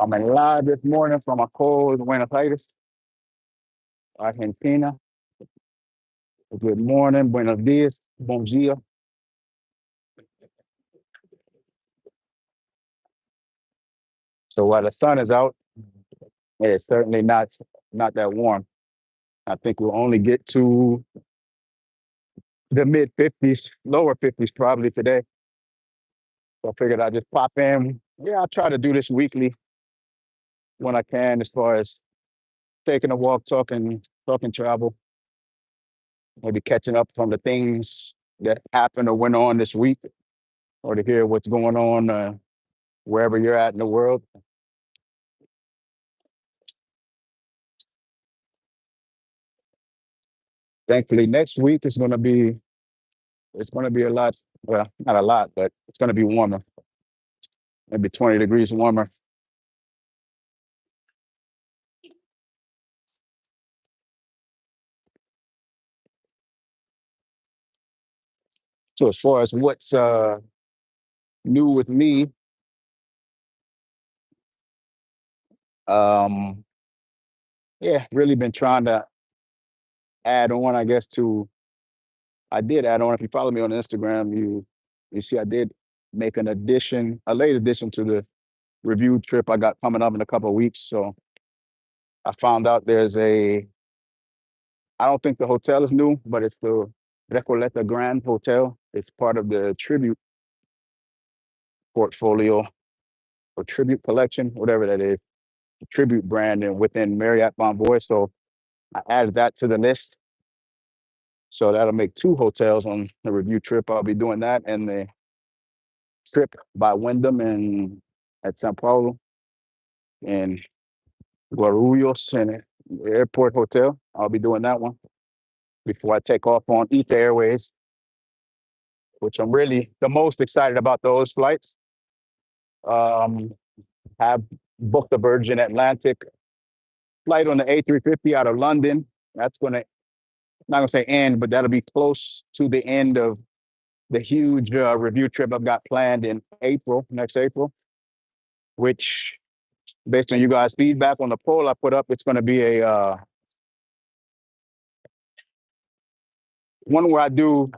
I'm in live this morning from a cold Buenos Aires, Argentina. Good morning, buenos dias, bom dia. So while the sun is out, it's certainly not that warm. I think we'll only get to the mid 50s, lower 50s probably today. So I figured I'd just pop in. Yeah, I'll try to do this weekly when I can, as far as taking a walk, talking travel, maybe catching up from the things that happened or went on this week, or to hear what's going on wherever you're at in the world. Thankfully, next week is going to be it's going to be a lot. Well, not a lot, but it's going to be warmer. Maybe 20 degrees warmer. So as far as what's new with me, um, yeah, really been trying to add on. I guess to I did add on. If you follow me on Instagram, you see I did make a late addition to the review trip I got coming up in a couple of weeks. So I found out there's a I don't think the hotel is new, but it's the Recoleta Grand Hotel. It's part of the Tribute portfolio or Tribute collection, whatever that is, Tribute brand and within Marriott Bonvoy. So I added that to the list. So that'll make two hotels on the review trip. I'll be doing that and the trip by Wyndham and at Sao Paulo and Guarulhos and Airport Hotel. I'll be doing that one before I take off on Ether Airways, which I'm really the most excited about those flights. Um, have booked a Virgin Atlantic flight on the A350 out of London. That's going to, not going to say end, but that'll be close to the end of the huge review trip I've got planned in April, next April, which, based on you guys' feedback on the poll I put up, it's going to be a one where I do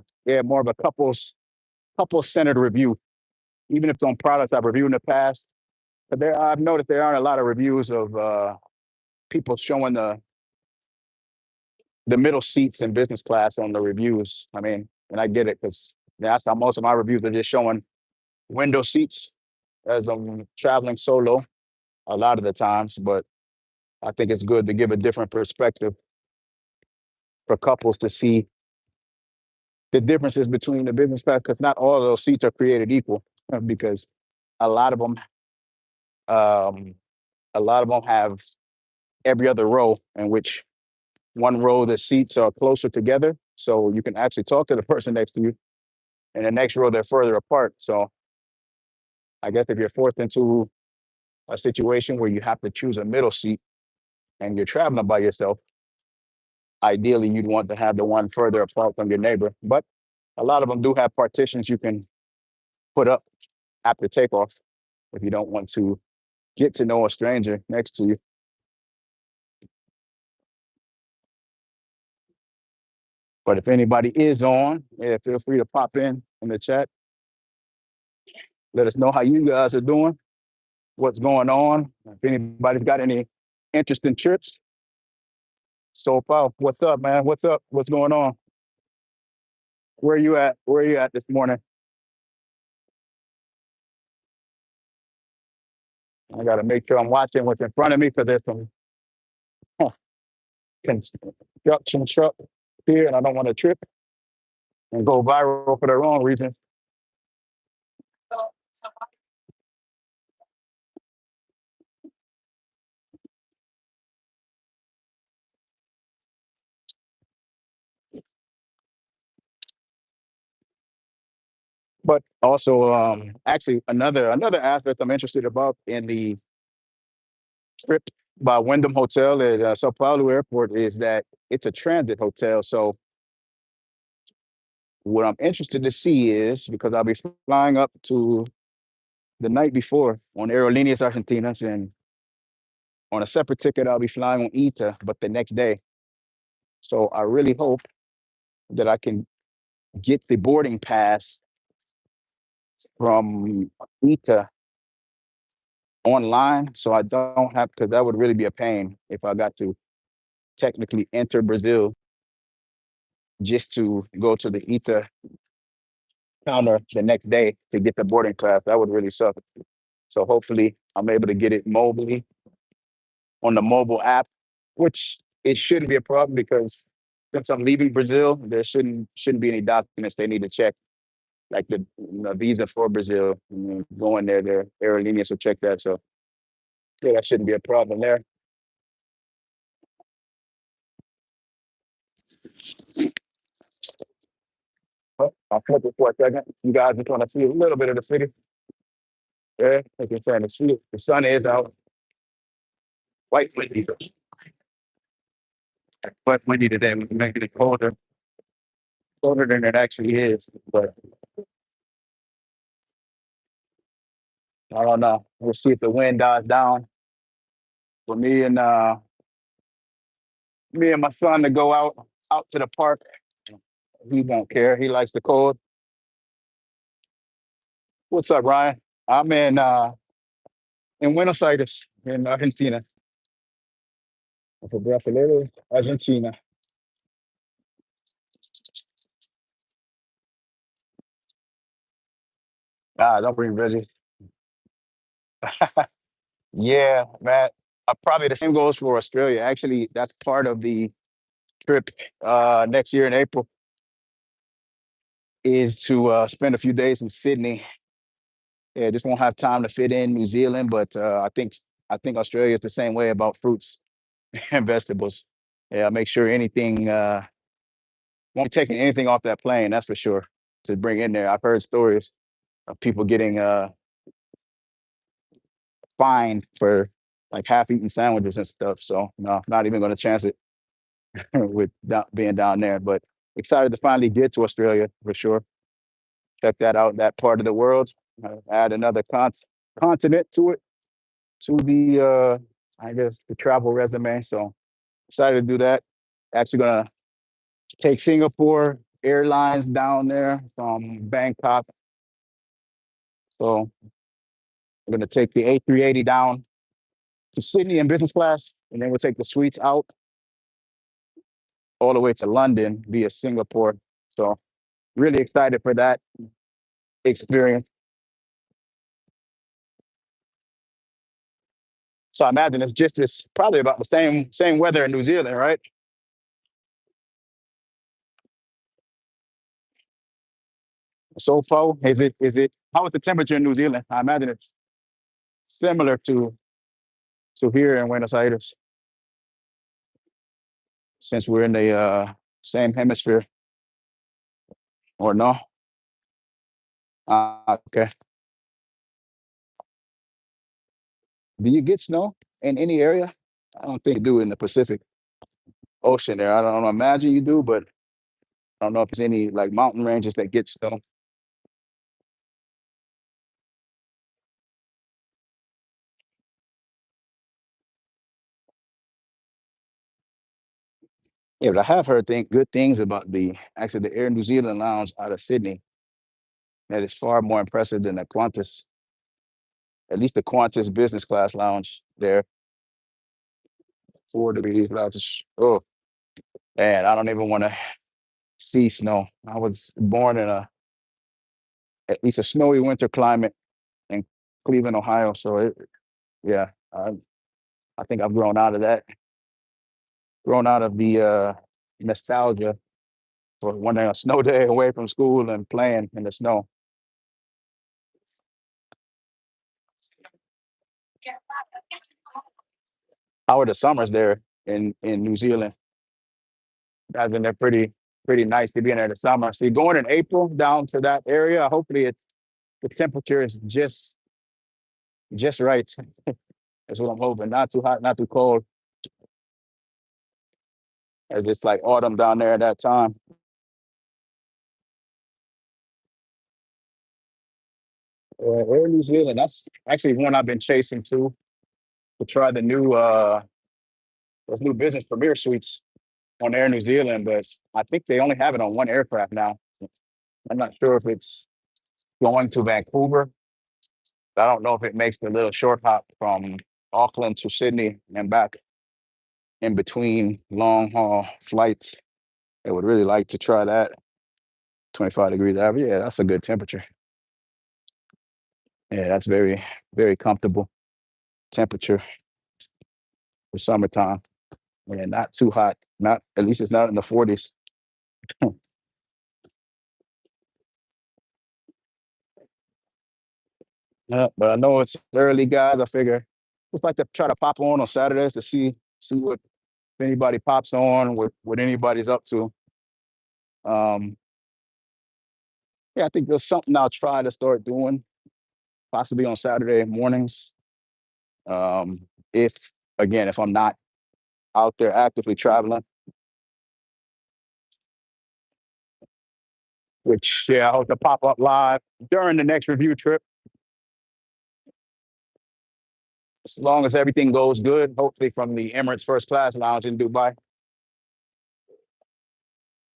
more of a couple centered review, even if it's on products I've reviewed in the past. But I've noticed there aren't a lot of reviews of people showing the middle seats in business class on the reviews. I mean, and I get it because that's how most of my reviews are just showing window seats as I'm traveling solo a lot of the times. But I think it's good to give a different perspective for couples to see the differences between the business class because not all of those seats are created equal because a lot of them um, a lot of them have every other row in which one row the seats are closer together so you can actually talk to the person next to you, and the next row they're further apart. So I guess if you're forced into a situation where you have to choose a middle seat and you're traveling by yourself, ideally you'd want to have the one further apart from your neighbor. But a lot of them do have partitions you can put up after takeoff if you don't want to get to know a stranger next to you. But if anybody is on, yeah, feel free to pop in the chat. Let us know how you guys are doing, what's going on. If anybody's got any interesting trips so far, what's up, man? What's up? What's going on? Where are you at? Where are you at this morning? I got to make sure I'm watching what's in front of me because there's some huh, construction truck here, and I don't want to trip and go viral for the wrong reason. But also, actually, another aspect I'm interested about in the trip by Wyndham Hotel at Sao Paulo Airport is that it's a transit hotel. So what I'm interested to see is because I'll be flying up to the night before on Aerolíneas Argentinas, and On a separate ticket, I'll be flying on ETA, but the next day. So I really hope that I can get the boarding pass from ETA online, so I don't have, because that would really be a pain if I got to technically enter Brazil just to go to the ETA counter the next day to get the boarding pass. That would really suck. So hopefully I'm able to get it mobilely on the mobile app, which it shouldn't be a problem because since I'm leaving Brazil, there shouldn't be any documents they need to check, like the visa for Brazil. Going there, their aerolíneas will check that. So yeah, that shouldn't be a problem there. But I'll flip it for a second. You guys just want to see a little bit of the city. Yeah, like you're saying, the sun is out, quite windy, but windy today, making it colder than it actually is. But I don't know. We'll see if the wind dies down for me and my son to go out to the park. He won't care. He likes the cold. What's up, Ryan? I'm in Buenos Aires, in Argentina. For Brasileiros, Argentina. Ah, don't bring Reggie. Yeah, man. Probably the same goes for Australia. Actually, that's part of the trip next year in April is to spend a few days in Sydney. Yeah, just won't have time to fit in New Zealand, but I think Australia is the same way about fruits and vegetables. Yeah, make sure anything won't be taking anything off that plane. That's for sure to bring in there. I've heard stories of people getting fined for like half-eaten sandwiches and stuff. So no, not even going to chance it with being down there. But excited to finally get to Australia for sure. Check that out. That part of the world. Add another continent to it, to the I guess the travel resume. So excited to do that. Actually gonna take Singapore Airlines down there from Bangkok. So I'm gonna take the A380 down to Sydney in business class, and then we'll take the suites out all the way to London via Singapore. So really excited for that experience. So I imagine it's just this probably about the same weather in New Zealand, right? So far, is it how is the temperature in New Zealand? I imagine it's similar to here in Buenos Aires, since we're in the same hemisphere, or no? Okay. Do you get snow in any area? I don't think you do in the Pacific Ocean there. I don't imagine you do, but I don't know if there's any like mountain ranges that get snow. Yeah, but I have heard good things about the Air New Zealand lounge out of Sydney. That is far more impressive than the Qantas, at least the Qantas business class lounge there. 4 degrees lounge. Oh man, I don't even want to see snow. I was born in at least a snowy winter climate in Cleveland, Ohio. So yeah, I think I've grown out of that, grown out of the nostalgia for one a snow day away from school and playing in the snow. How are the summers there in New Zealand? I've been there pretty nice to be in there in the summer. So you're going in April down to that area. Hopefully the temperature is just right. That's what I'm hoping. Not too hot, not too cold. As it's like autumn down there at that time. Air New Zealand, that's actually one I've been chasing too. to try the new those new business premier suites on Air New Zealand, but I think they only have it on one aircraft now. I'm not sure if it's going to Vancouver. I don't know if it makes the little short hop from Auckland to Sydney and back in between long haul flights. I would really like to try that. 25 degrees average. Yeah, that's a good temperature. Yeah, that's very, very comfortable temperature for summertime. Yeah, not too hot. Not at least it's not in the 40s. Yeah, but I know it's early, guys. I figure just like to try to pop on Saturdays to see what if anybody pops on, what anybody's up to. Um, yeah, I think there's something I'll try to start doing, possibly on Saturday mornings. If again, if I'm not out there actively traveling, which yeah, I hope to pop up live during the next review trip. As long as everything goes good, hopefully from the Emirates First Class Lounge in Dubai.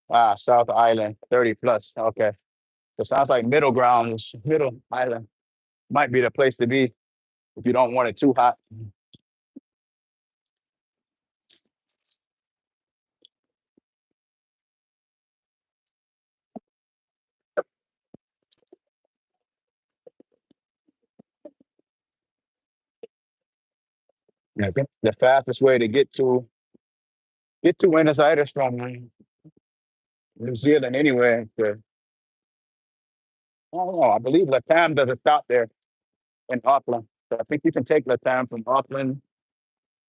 Ah, South Island, 30 plus. Okay. So sounds like middle ground, middle island might be the place to be if you don't want it too hot. Yeah, the fastest way to get to Buenos Aires from New Zealand anyway. I don't know. I believe Latam doesn't stop there in Auckland. So I think you can take Latam from Auckland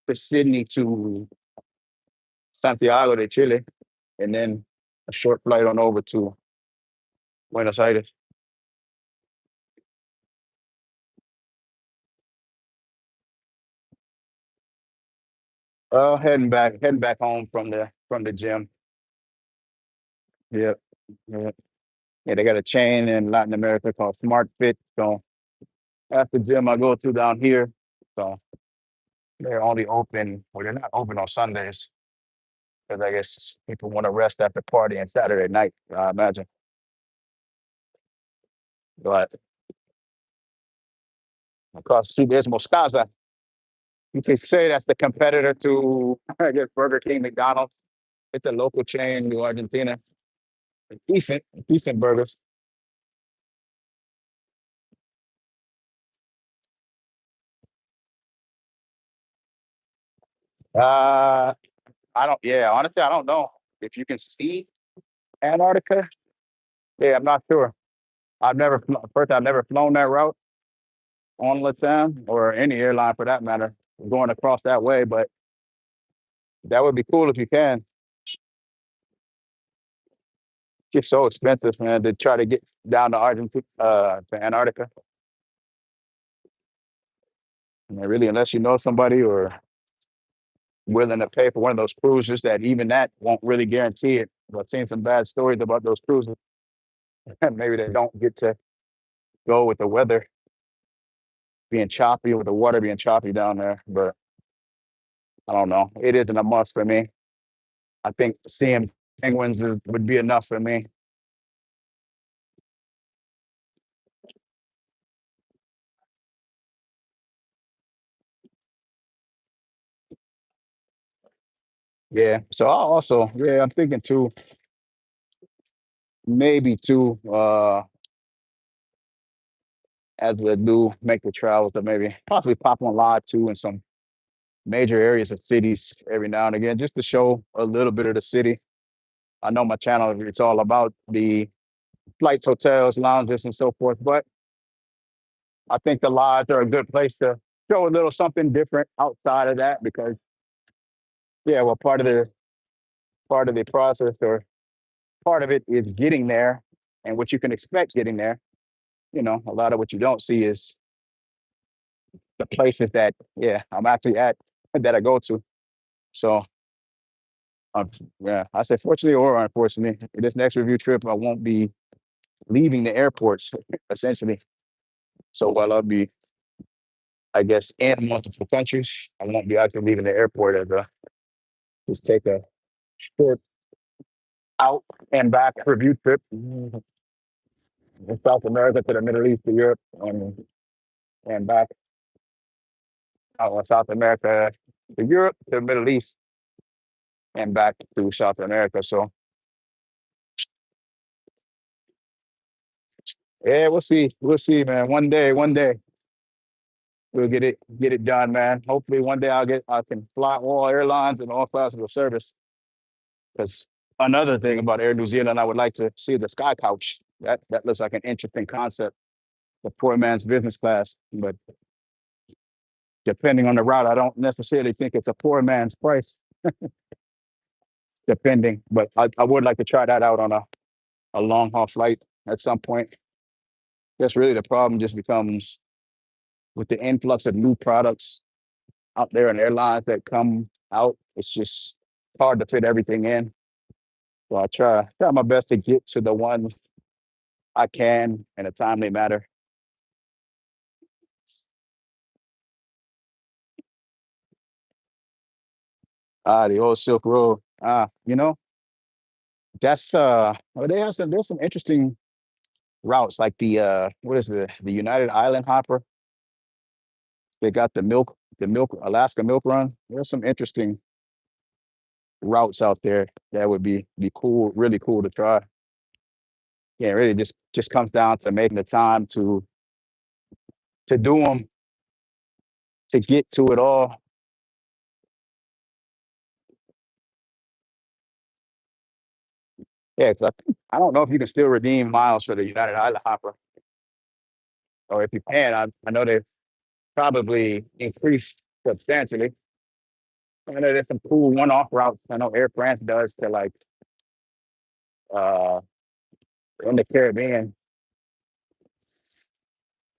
to Sydney to Santiago de Chile, and then a short flight on over to Buenos Aires. Heading back home from the gym. Yep. Yep. Yeah, they got a chain in Latin America called Smart Fit. So that's the gym I go to down here. So they're only open, well, they're not open on Sundays because I guess people want to rest after partying Saturday night, I imagine. But across the street, there's Moscaza. You can say that's the competitor to, I guess, Burger King, McDonald's. It's a local chain, New Argentina. Decent, decent burgers. Uh, I don't, yeah, honestly, I don't know if you can see Antarctica. Yeah, I'm not sure. First, I've never flown that route on Latam or any airline for that matter, going across that way. But that would be cool if you can. It's so expensive, man, to try to get down to Argentina, to Antarctica. I mean, really, unless you know somebody or willing to pay for one of those cruises, that even that won't really guarantee it. I've seen some bad stories about those cruises. Maybe they don't get to go with the weather being choppy, with the water being choppy down there. But I don't know. It isn't a must for me. I think seeing penguins would be enough for me. Yeah. So I also, yeah, I'm thinking too, maybe too, as we do make the travels to maybe possibly pop on live too in some major areas of cities every now and again, just to show a little bit of the city. I know my channel, it's all about the flights, hotels, lounges, and so forth, but I think the lodge are a good place to show a little something different outside of that because, yeah, well, part of the process or part of it is getting there and what you can expect getting there. A lot of what you don't see is the places that, yeah, I'm actually at that I go to. So, yeah, I say fortunately or unfortunately, this next review trip, I won't be leaving the airports essentially. So while I'll be I guess, in multiple countries. I won't be actually leaving the airport as a just take a short out and back review trip in South America to the Middle East to Europe and back out of South America to Europe to the Middle East and back to South America. So yeah, we'll see. We'll see, man. One day we'll get it done, man. Hopefully one day I can fly all airlines and all classes of service. Because another thing about Air New Zealand, I would like to see the sky couch. That looks like an interesting concept, the poor man's business class. But depending on the route, I don't necessarily think it's a poor man's price, depending. But I would like to try that out on a long haul flight at some point. That's really the problem just becomes with the influx of new products out there and airlines that come out, it's just hard to fit everything in. So I try my best to get to the ones I can in a timely manner. The old Silk Road. That's well, they have there's some interesting routes like the what is the United Island Hopper. They got the milk Alaska Milk Run. There's some interesting routes out there that would be cool, really cool to try. Yeah, it really just comes down to making the time to do them, to get to it all. Yeah, 'cause I don't know if you can still redeem miles for the United Island Hopper, or if you can, I know they've probably increased substantially. I know there's some cool one-off routes. I know Air France does to like uh in the Caribbean,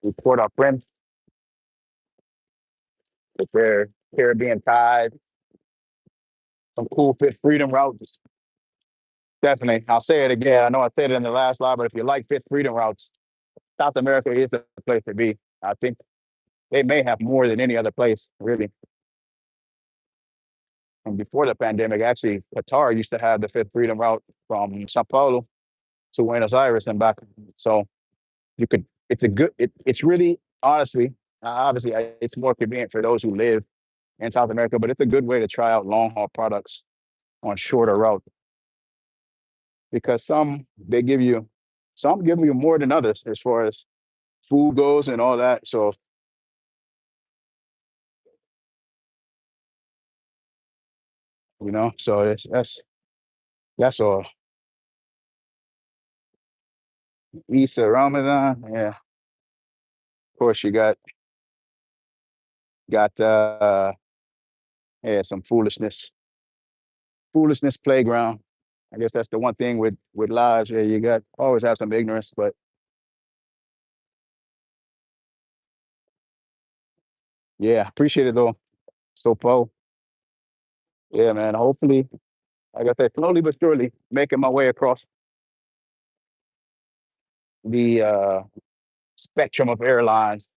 we Port au Prince with their Caribbean ties, some cool Fit Freedom routes. Definitely. I'll say it again. I know I said it in the last slide, but if you like Fit Freedom routes, South America is the place to be. I think they may have more than any other place, really. And before the pandemic, actually, Qatar used to have the Fifth Freedom route from Sao Paulo to Buenos Aires and back. So you could, it's really, honestly, obviously, it's more convenient for those who live in South America, but it's a good way to try out long haul products on shorter routes because some give you more than others as far as food goes and all that. So, so that's all. Easter, Ramadan, yeah. Of course, you got yeah, some foolishness playground. I guess that's the one thing with lives. Yeah, you got always have some ignorance, but yeah, appreciate it though. So Poe, yeah, man. Hopefully, like I said, slowly but surely, making my way across the spectrum of airlines.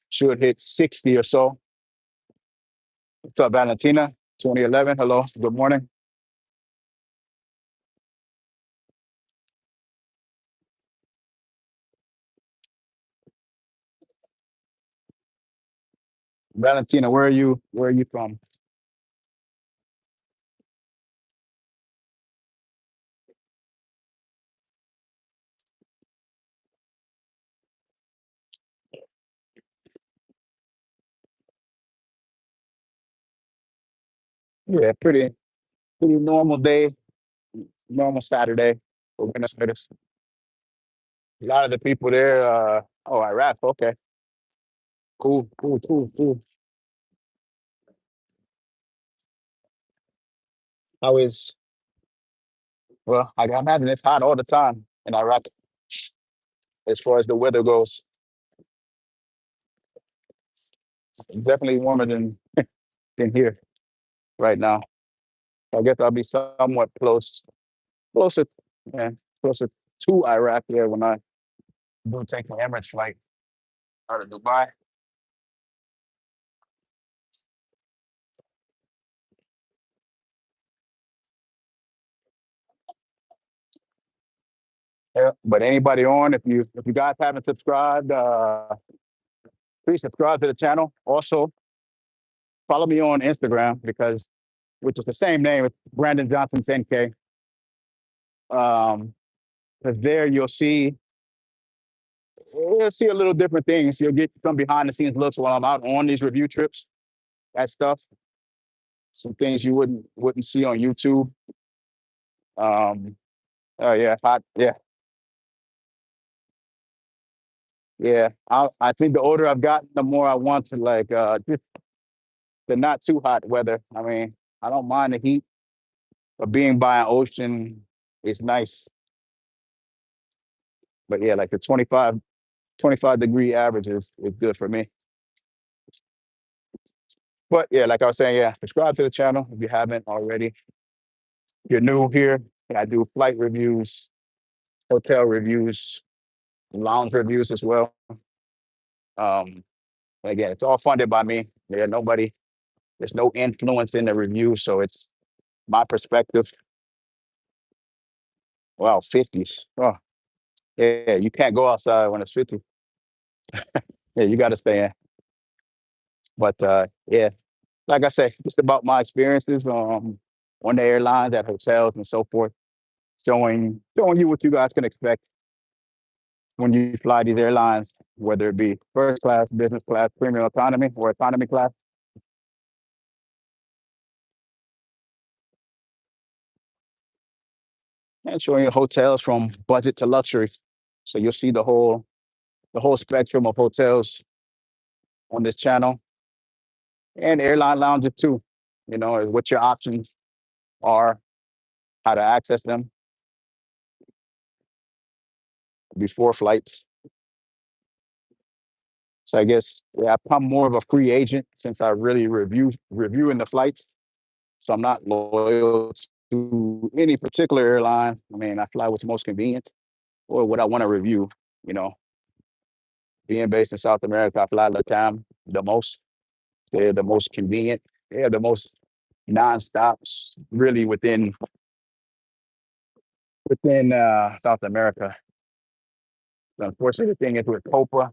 Should hit 60 or so. What's up, Valentina? 2011. Hello. Good morning. Valentina, where are you? Where are you from? Yeah, pretty normal day, normal Saturday for Buenos Aires. A lot of the people there, oh, Iraq. Okay, cool, cool, cool, cool. How is well? I imagine it's hot all the time in Iraq as far as the weather goes. Definitely warmer than here right now. I guess I'll be somewhat closer, yeah, closer to Iraq here when I do take the Emirates flight out of Dubai. Yeah, but anybody on, if you guys haven't subscribed, please subscribe to the channel. Also, follow me on Instagram because which is the same name, it's Brandon Johnson 10K. Because there you'll see a little different things. You'll get some behind the scenes looks while I'm out on these review trips. That stuff, some things you wouldn't see on YouTube. Um, oh yeah, hot, yeah, yeah. I think the older I've gotten, the more I want to like just the not too hot weather. I mean, I don't mind the heat, but being by an ocean is nice. But yeah, like the 25 degree average is good for me. But yeah, like I was saying, yeah, subscribe to the channel if you haven't already. If you're new here, and I do flight reviews, hotel reviews, lounge reviews as well. Um, and again, it's all funded by me. There's no influence in the review, so it's my perspective. Wow, 50s. Oh, yeah, you can't go outside when it's 50. Yeah, you got to stay in. But yeah, like I said, just about my experiences on the airlines, at hotels, and so forth, showing you what you guys can expect when you fly these airlines, whether it be first class, business class, premium economy, or economy class. And showing you hotels from budget to luxury. So you'll see the whole spectrum of hotels on this channel and airline lounges too. What your options are, how to access them before flights. So I guess yeah, I've become more of a free agent since I really reviewing the flights. So I'm not loyal to any particular airline. I mean, I fly what's most convenient or what I want to review. You know, being based in South America, I fly LATAM the most. They're the most convenient. They're the most nonstops really within South America. The unfortunate thing is with Copa,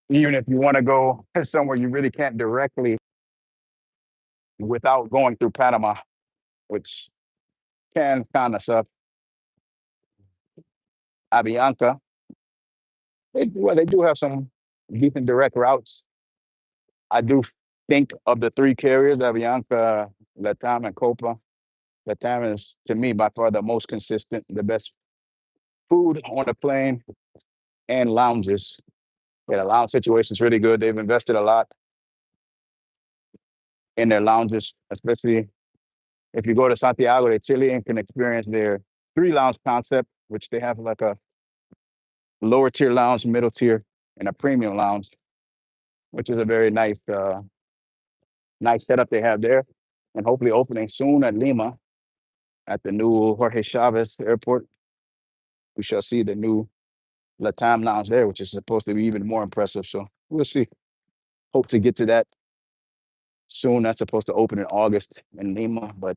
even if you want to go somewhere, you really can't directly without going through Panama, which can kind of suck. Avianca, they do have some decent direct routes. I do think of the three carriers, Avianca, Latam, and Copa. Latam is, to me, by far the most consistent, the best food on the plane and lounges. Yeah, the lounge situation is really good. They've invested a lot in their lounges, especially if you go to Santiago de Chile and can experience their three lounge concept, which they have like a lower tier lounge, middle tier, and a premium lounge, which is a very nice setup they have there. And hopefully opening soon at Lima at the new Jorge Chavez Airport. We shall see the new Latam lounge there, which is supposed to be even more impressive. So we'll see. Hope to get to that soon. That's supposed to open in August in Lima, but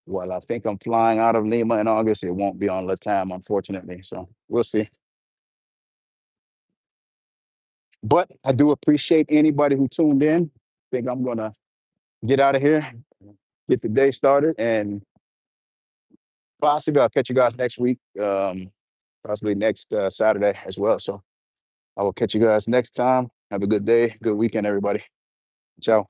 while I think I'm flying out of Lima in August, it won't be on Latam, unfortunately. So we'll see. But I do appreciate anybody who tuned in. I think I'm gonna get out of here, get the day started, and possibly I'll catch you guys next week, possibly next Saturday as well. So I will catch you guys next time. Have a good day, good weekend, everybody. Ciao.